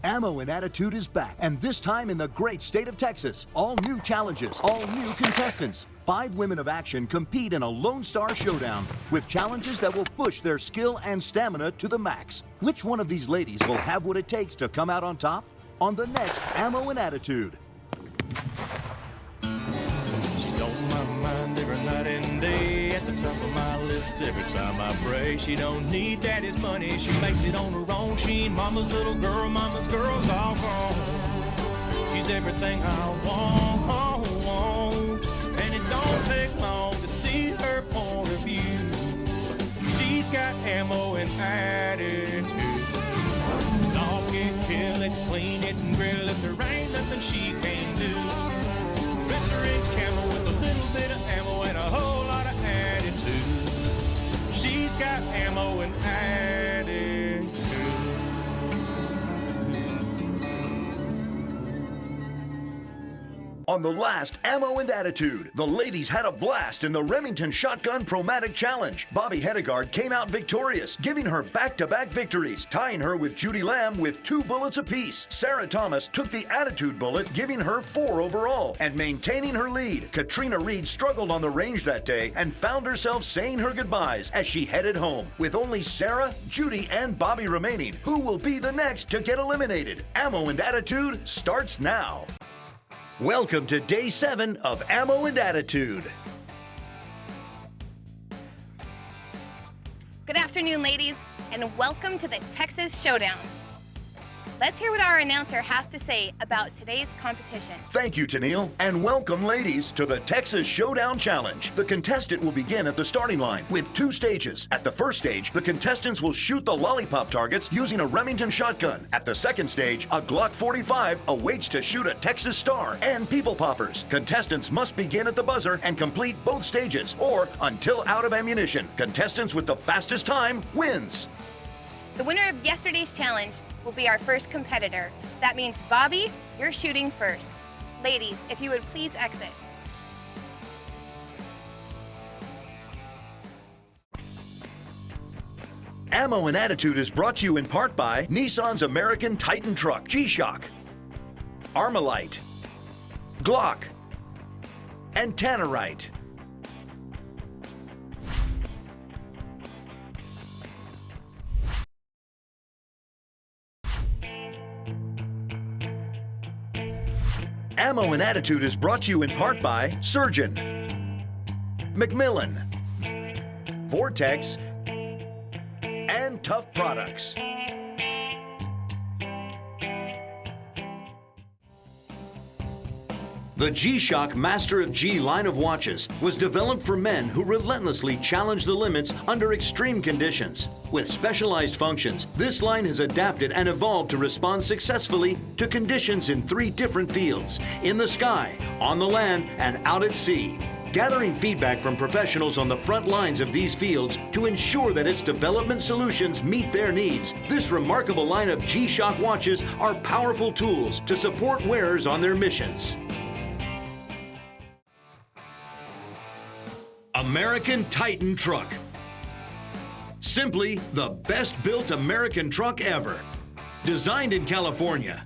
Ammo and Attitude is back, and this time in the great state of Texas. All new challenges, all new contestants. 5 women of action compete in a Lone Star Showdown with challenges that will push their skill and stamina to the max. Which one of these ladies will have what it takes to come out on top? On the next Ammo and Attitude. She's on my mind every night and day, at the top of my list every time I pray. She don't need daddy's money, she makes it on her own. She ain't mama's little girl, mama's girl's all grown. She's everything I want, and it don't take long to see her point of view. She's got ammo and attitude. Stalk it, kill it, clean it, and grill it. There ain't nothing she can't do. Dress her in camo with a little bit of ammo and a whole lot of attitude. She's got ammo and attitude. On the last Ammo and Attitude, the ladies had a blast in the Remington Shotgun Promatic Challenge. Bobby Hedegaard came out victorious, giving her back-to-back victories, tying her with Judy Lamb with 2 bullets apiece. Sarah Thomas took the Attitude bullet, giving her 4 overall, and maintaining her lead. Katrina Reed struggled on the range that day and found herself saying her goodbyes as she headed home. With only Sarah, Judy, and Bobby remaining, who will be the next to get eliminated? Ammo and Attitude starts now. Welcome to Day 7 of Ammo and Attitude. Good afternoon, ladies, and welcome to the Texas Showdown. Let's hear what our announcer has to say about today's competition. Thank you, Tennille, and welcome, ladies, to the Texas Showdown Challenge. The contestant will begin at the starting line with 2 stages. At the first stage, the contestants will shoot the lollipop targets using a Remington shotgun. At the second stage, a Glock 45 awaits to shoot a Texas Star and people poppers. Contestants must begin at the buzzer and complete both stages, or until out of ammunition. Contestants with the fastest time wins. The winner of yesterday's challenge will be our first competitor. That means, Bobby, you're shooting first. Ladies, if you would please exit. Ammo and Attitude is brought to you in part by Nissan's American Titan Truck, G-Shock, Armalite, Glock, and Tannerite. Ammo and Attitude is brought to you in part by Surgeon, Macmillan, Vortex, and Tough Products. The G-Shock Master of G line of watches was developed for men who relentlessly challenge the limits under extreme conditions. With specialized functions, this line has adapted and evolved to respond successfully to conditions in 3 different fields: in the sky, on the land, and out at sea. Gathering feedback from professionals on the front lines of these fields to ensure that its development solutions meet their needs, this remarkable line of G-Shock watches are powerful tools to support wearers on their missions. American Titan Truck. Simply the best built American truck ever. Designed in California,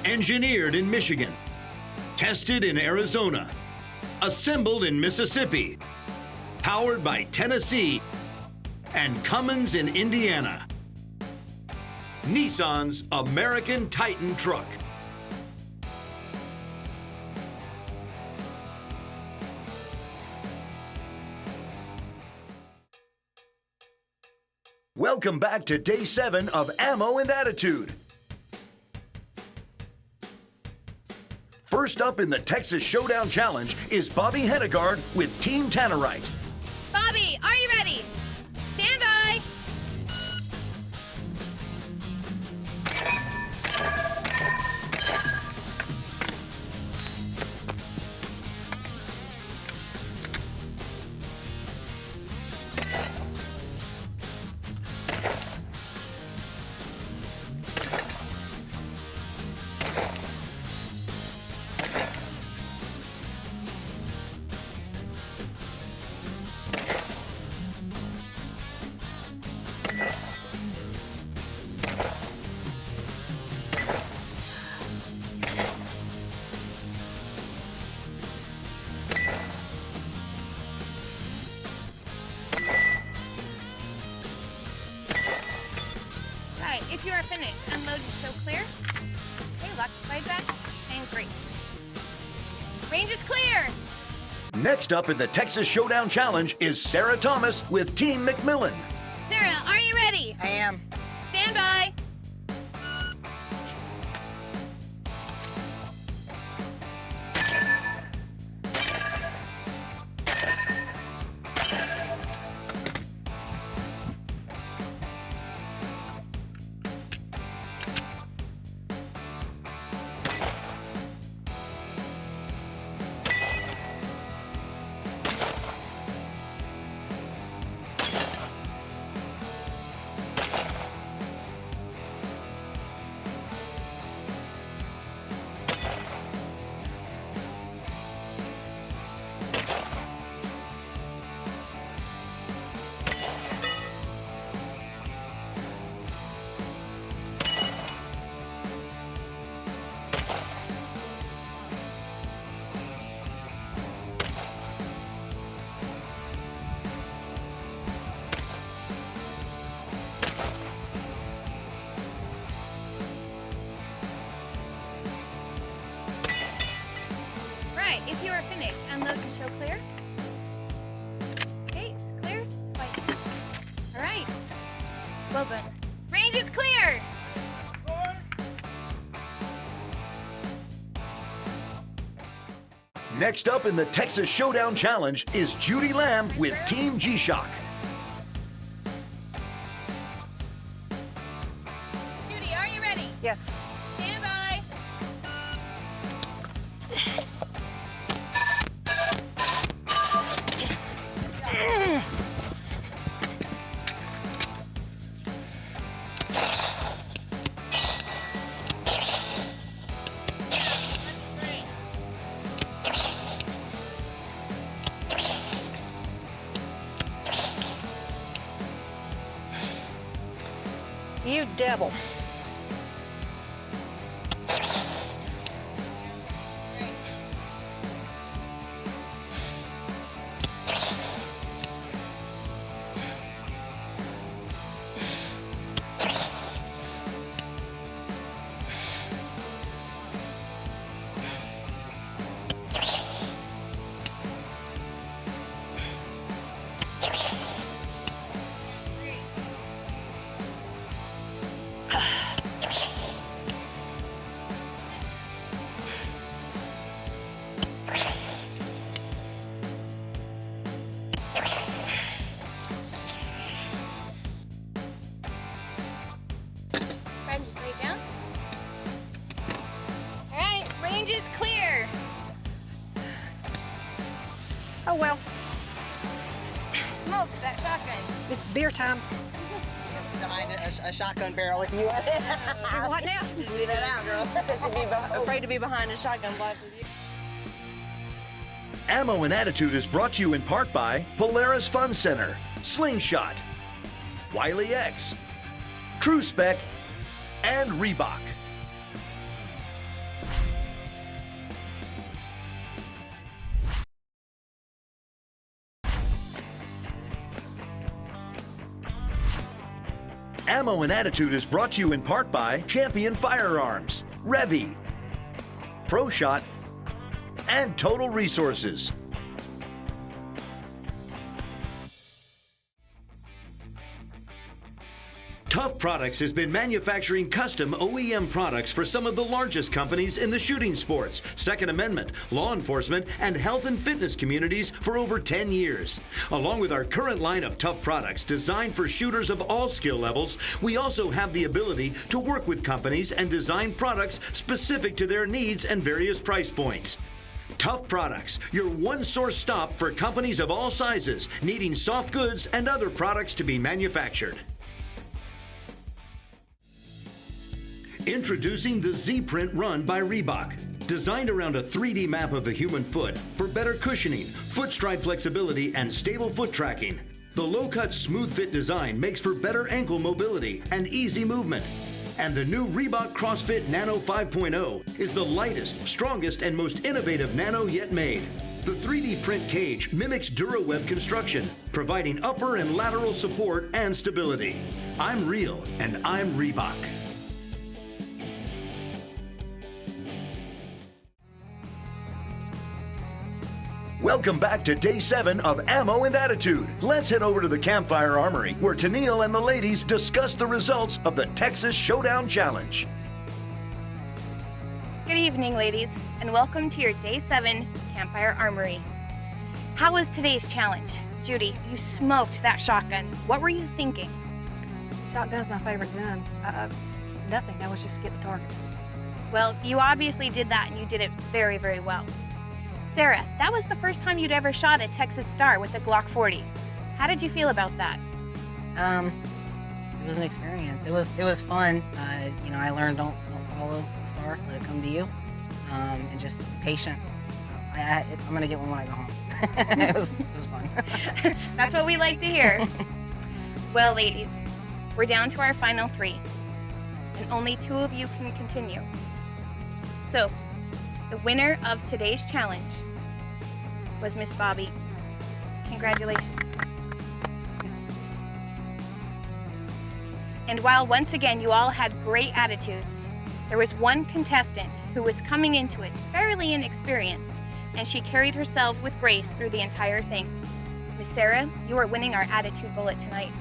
engineered in Michigan, tested in Arizona, assembled in Mississippi, powered by Tennessee, and Cummins in Indiana. Nissan's American Titan Truck. Welcome back to Day 7 of Ammo and Attitude. First up in the Texas Showdown Challenge is Bobby Hedegaard with Team Tannerite. Bobby, are you ready? Stand by. show clear. Okay, lock the slide back, and great. Range is clear. Next up in the Texas Showdown Challenge is Sarah Thomas with Team McMillan. Sarah, are you ready? I am. Stand by. Right, if you are finished, unload the show clear. Okay, it's clear. Slide. All right. Well done. Range is clear. Next up in the Texas Showdown Challenge is Judy Lamb with Team G-Shock. Judy, are you ready? Yes. Stand by. You devil. Fred, just lay down. All right, range is clear. Oh well, Smoked that shotgun. it's beer time. Behind a shotgun barrel with you. Do what now? See that out, girl. Should be afraid to be behind a shotgun blast with you. Ammo and Attitude is brought to you in part by Polaris Fun Center, Slingshot, Wiley X, True Spec, and Reebok. Ammo and Attitude is brought to you in part by Champion Firearms, Revy, ProShot, and Total Resources. Tough Products has been manufacturing custom OEM products for some of the largest companies in the shooting sports, Second Amendment, law enforcement, and health and fitness communities for over 10 years. Along with our current line of Tough Products designed for shooters of all skill levels, we also have the ability to work with companies and design products specific to their needs and various price points. Tough Products, your one-source stop for companies of all sizes needing soft goods and other products to be manufactured. Introducing the Z-Print Run by Reebok. Designed around a 3D map of the human foot for better cushioning, foot stride flexibility, and stable foot tracking. The low-cut, smooth-fit design makes for better ankle mobility and easy movement. And the new Reebok CrossFit Nano 5.0 is the lightest, strongest, and most innovative Nano yet made. The 3D print cage mimics DuraWeb construction, providing upper and lateral support and stability. I'm real, and I'm Reebok. Welcome back to Day 7 of Ammo and Attitude. Let's head over to the Campfire Armory where Tennille and the ladies discuss the results of the Texas Showdown Challenge. Good evening, ladies, and welcome to your Day 7 Campfire Armory. How was today's challenge? Judy, you smoked that shotgun. What were you thinking? Shotgun's my favorite gun. Nothing. That was just get the target. Well, you obviously did that, and you did it very, very well. Sarah, that was the first time you'd ever shot a Texas Star with a Glock 40. How did you feel about that? It was an experience. It was fun. I learned don't follow the star, let it come to you, and just be patient. So I'm gonna get one when I go home. it was fun. That's what we like to hear. Well, ladies, we're down to our final 3, and only 2 of you can continue. So, the winner of today's challenge was Miss Bobby. Congratulations. And while once again you all had great attitudes, there was one contestant who was coming into it fairly inexperienced, and she carried herself with grace through the entire thing. Miss Sarah, you are winning our attitude bullet tonight.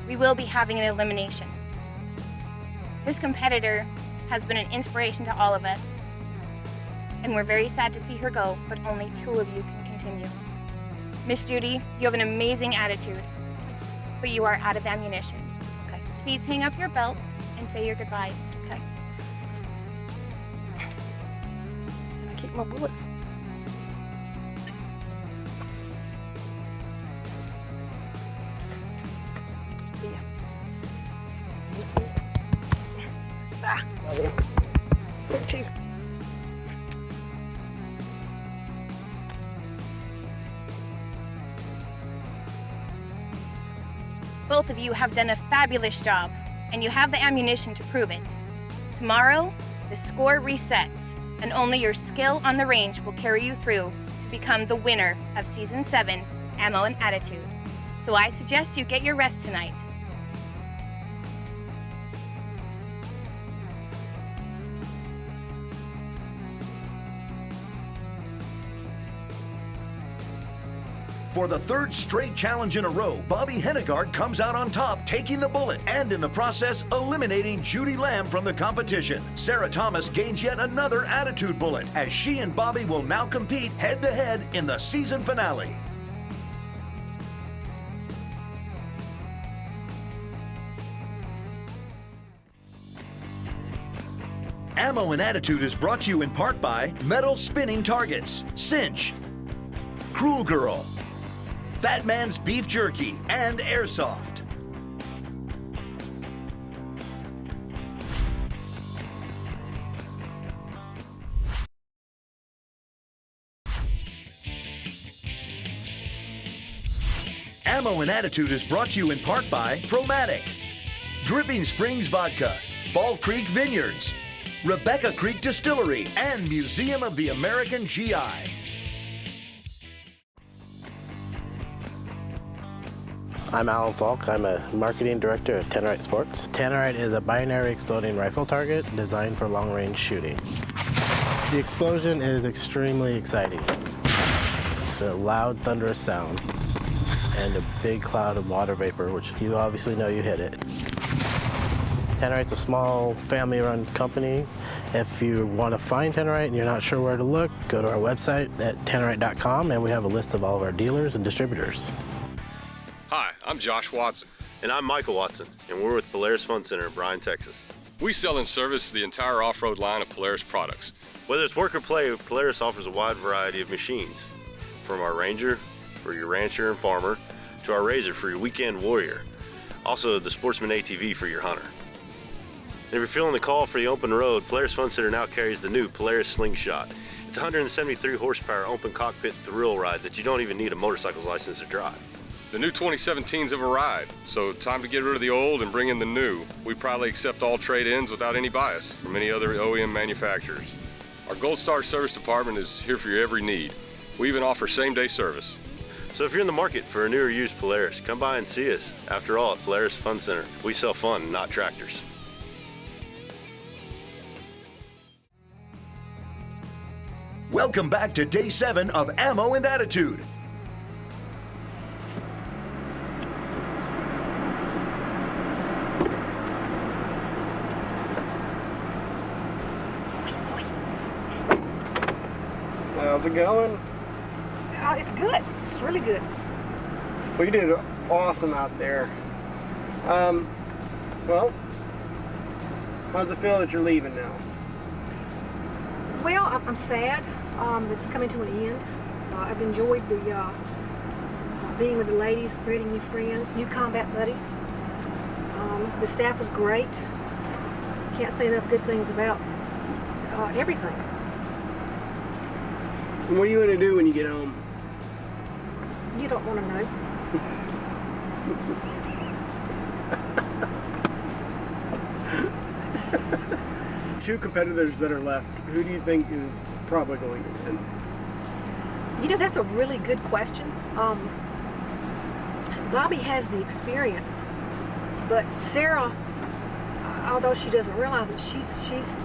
We will be having an elimination. This competitor has been an inspiration to all of us, and we're very sad to see her go, but only 2 of you can continue. Miss Judy, you have an amazing attitude, but you are out of ammunition. Okay. Please hang up your belt and say your goodbyes. Okay. Can I keep my bullets? Yeah. There too. Both of you have done a fabulous job, and you have the ammunition to prove it. Tomorrow, the score resets, and only your skill on the range will carry you through to become the winner of Season 7, Ammo and Attitude. So I suggest you get your rest tonight. For the 3rd straight challenge in a row, Bobby Henegard comes out on top, taking the bullet, and in the process, eliminating Judy Lamb from the competition. Sarah Thomas gains yet another attitude bullet, as she and Bobby will now compete head-to-head in the season finale. Ammo and Attitude is brought to you in part by Metal Spinning Targets, Cinch, Cruel Girl, Fat Man's Beef Jerky, and Airsoft. Ammo and Attitude is brought to you in part by Promatic, Dripping Springs Vodka, Fall Creek Vineyards, Rebecca Creek Distillery, and Museum of the American GI. I'm Alan Falk. I'm a marketing director at Tannerite Sports. Tannerite is a binary exploding rifle target designed for long-range shooting. The explosion is extremely exciting. It's a loud, thunderous sound and a big cloud of water vapor, which you obviously know you hit it. Tannerite's a small family-run company. If you want to find Tannerite and you're not sure where to look, go to our website at tannerite.com, and we have a list of all of our dealers and distributors. Hi, I'm Josh Watson. And I'm Michael Watson, and we're with Polaris Fun Center in Bryan, Texas. We sell and service the entire off-road line of Polaris products. Whether it's work or play, Polaris offers a wide variety of machines. From our Ranger, for your rancher and farmer, to our Razor for your weekend warrior. Also the Sportsman ATV for your hunter. And if you're feeling the call for the open road, Polaris Fun Center now carries the new Polaris Slingshot. It's a 173 horsepower open cockpit thrill ride that you don't even need a motorcycle's license to drive. The new 2017s have arrived, so time to get rid of the old and bring in the new. We proudly accept all trade-ins without any bias from any other OEM manufacturers. Our Gold Star service department is here for your every need. We even offer same-day service. So if you're in the market for a new or used Polaris, come by and see us. After all, at Polaris Fun Center, we sell fun, not tractors. Welcome back to Day 7 of Ammo and Attitude. How's it going? Oh, it's good. It's really good. Well, you did awesome out there. Well, how does it feel that you're leaving now? Well, I'm sad. It's coming to an end. I've enjoyed the being with the ladies, creating new friends, new combat buddies. The staff was great. Can't say enough good things about everything. And what are you going to do when you get home? You don't want to know. Two competitors that are left, who do you think is probably going to win? You know, that's a really good question. Bobby has the experience, but Sarah, although she doesn't realize it, she's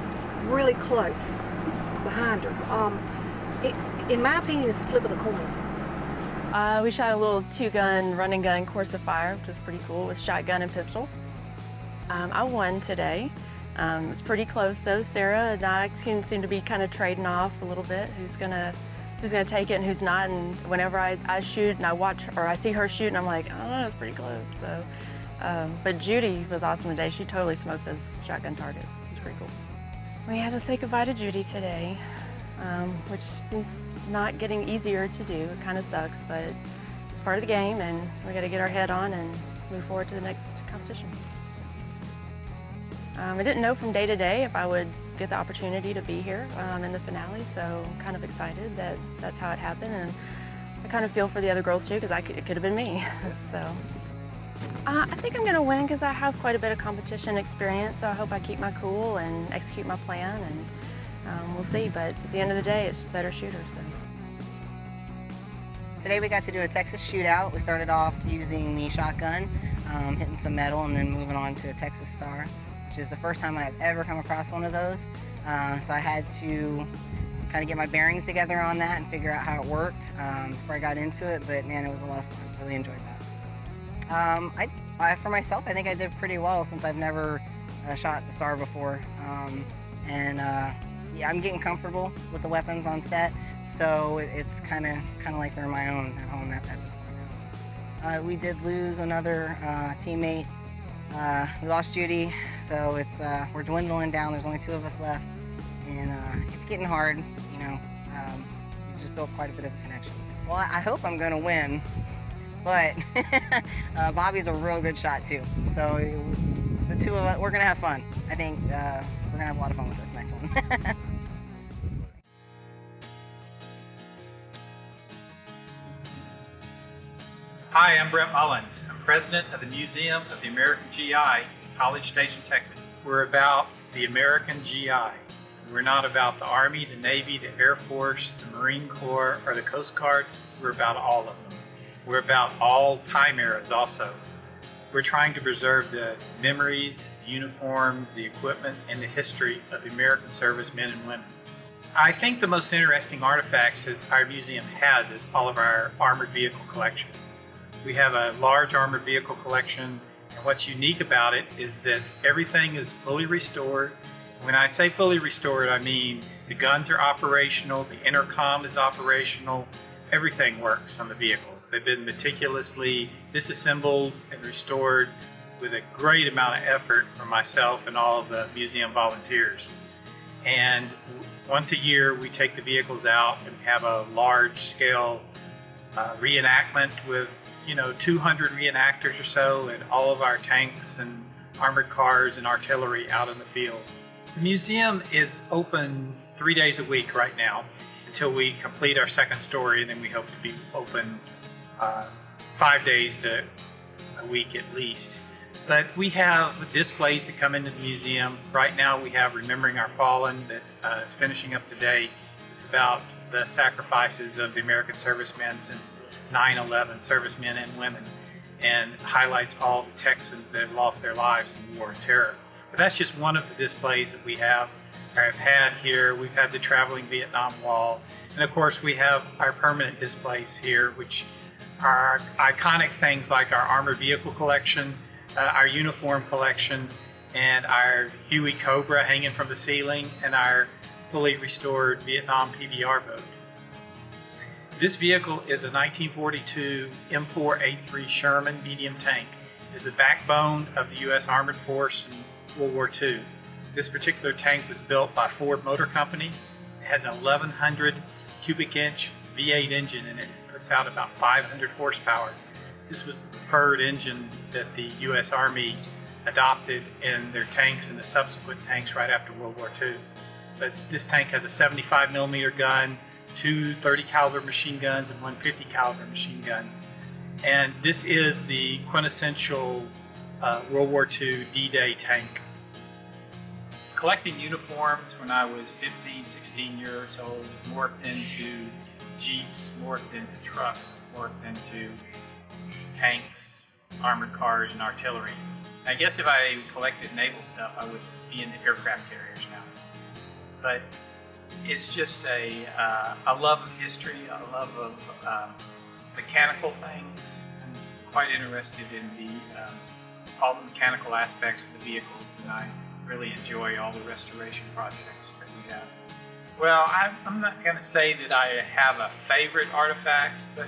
really close behind her. In my opinion, it's a flip of the coin. We shot a little 2-gun run and gun course of fire, which was pretty cool, with shotgun and pistol. I won today. It was pretty close though. Sarah and I seem to be kind of trading off a little bit, who's gonna take it and who's not. And whenever I shoot and I watch or I see her shoot, and I'm like, oh, it's pretty close. So, but Judy was awesome today. She totally smoked those shotgun targets. It was pretty cool. We had to say goodbye to Judy today, which seems not getting easier to do. It kind of sucks, but it's part of the game, and we got to get our head on and move forward to the next competition. I didn't know from day to day if I would get the opportunity to be here in the finale, so I'm kind of excited that that's how it happened, and I kind of feel for the other girls too, because it could have been me. So I think I'm going to win because I have quite a bit of competition experience, so I hope I keep my cool and execute my plan, and we'll see. But at the end of the day, it's the better shooter. So. Today we got to do a Texas shootout. We started off using the shotgun, hitting some metal, and then moving on to a Texas Star, which is the first time I've ever come across one of those. So I had to kind of get my bearings together on that and figure out how it worked before I got into it, but man, it was a lot of fun. Really enjoyed that. For myself, I think I did pretty well since I've never shot the Star before. Yeah, I'm getting comfortable with the weapons on set, so it's kind of like they're my own at home at this point. We did lose another teammate. We lost Judy, so we're dwindling down. There's only 2 of us left, and it's getting hard. You know, we just built quite a bit of connections. Well, I hope I'm going to win, but Bobby's a real good shot too. So the 2 of us, we're going to have fun. I think we're going to have a lot of fun with this next one. Hi, I'm Brett Mullins. I'm president of the Museum of the American GI, College Station, Texas. We're about the American GI. We're not about the Army, the Navy, the Air Force, the Marine Corps, or the Coast Guard. We're about all of them. We're about all time eras also. We're trying to preserve the memories, the uniforms, the equipment, and the history of the American servicemen and women. I think the most interesting artifacts that our museum has is all of our armored vehicle collection. We have a large armored vehicle collection, and what's unique about it is that everything is fully restored. When I say fully restored, I mean the guns are operational, the intercom is operational, everything works on the vehicles. They've been meticulously disassembled and restored with a great amount of effort from myself and all of the museum volunteers. And once a year, we take the vehicles out and have a large-scale reenactment with 200 reenactors or so, and all of our tanks and armored cars and artillery out in the field. The museum is open 3 days a week right now until we complete our second story, and then we hope to be open 5 days to a week at least. But we have displays that come into the museum. Right now we have Remembering Our Fallen that is finishing up today. It's about the sacrifices of the American servicemen since 9/11, servicemen and women, and highlights all the Texans that have lost their lives in the War on Terror. But that's just one of the displays that we have or have had here. We've had the traveling Vietnam Wall. And of course, we have our permanent displays here, which are iconic things like our armored vehicle collection, our uniform collection, and our Huey Cobra hanging from the ceiling, and our fully restored Vietnam PBR boat. This vehicle is a 1942 M4A3 Sherman medium tank. It is the backbone of the U.S. Armored Force in World War II. This particular tank was built by Ford Motor Company. It has an 1,100 cubic inch V8 engine in it. It puts out about 500 horsepower. This was the preferred engine that the U.S. Army adopted in their tanks and the subsequent tanks right after World War II. But this tank has a 75 millimeter gun, 2 30 caliber machine guns, and 1 50 caliber machine gun. And this is the quintessential World War II D-Day tank. Collecting uniforms when I was 15, 16 years old morphed into Jeeps, morphed into trucks, morphed into tanks, armored cars, and artillery. I guess if I collected naval stuff, I would be into aircraft carriers now. But it's just a love of history, a love of mechanical things. I'm quite interested in all the mechanical aspects of the vehicles, and I really enjoy all the restoration projects that we have. Well, I'm not going to say that I have a favorite artifact, but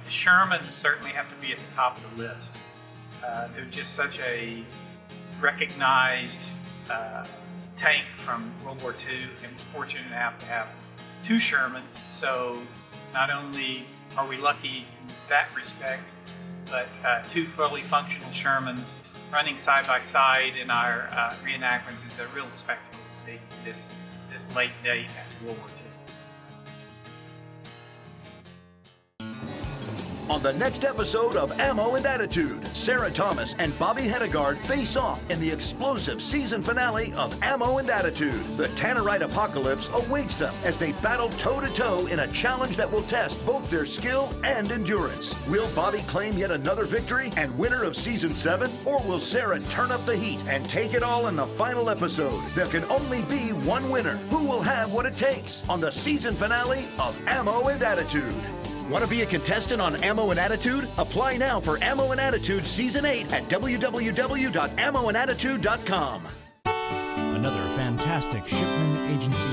Shermans certainly have to be at the top of the list. They're just such a recognized tank from World War II, and we're fortunate enough to have 2 Shermans. So not only are we lucky in that respect, but 2 fully functional Shermans running side by side in our reenactments is a real spectacle to see this late date after World War II. On the next episode of Ammo and Attitude, Sarah Thomas and Bobby Hedegaard face off in the explosive season finale of Ammo and Attitude. The Tannerite apocalypse awaits them as they battle toe-to-toe in a challenge that will test both their skill and endurance. Will Bobby claim yet another victory and winner of Season 7? Or will Sarah turn up the heat and take it all in the final episode? There can only be one winner. Who will have what it takes on the season finale of Ammo and Attitude? Want to be a contestant on Ammo and Attitude? Apply now for Ammo and Attitude Season 8 at www.ammoandattitude.com. Another fantastic Shipman Agency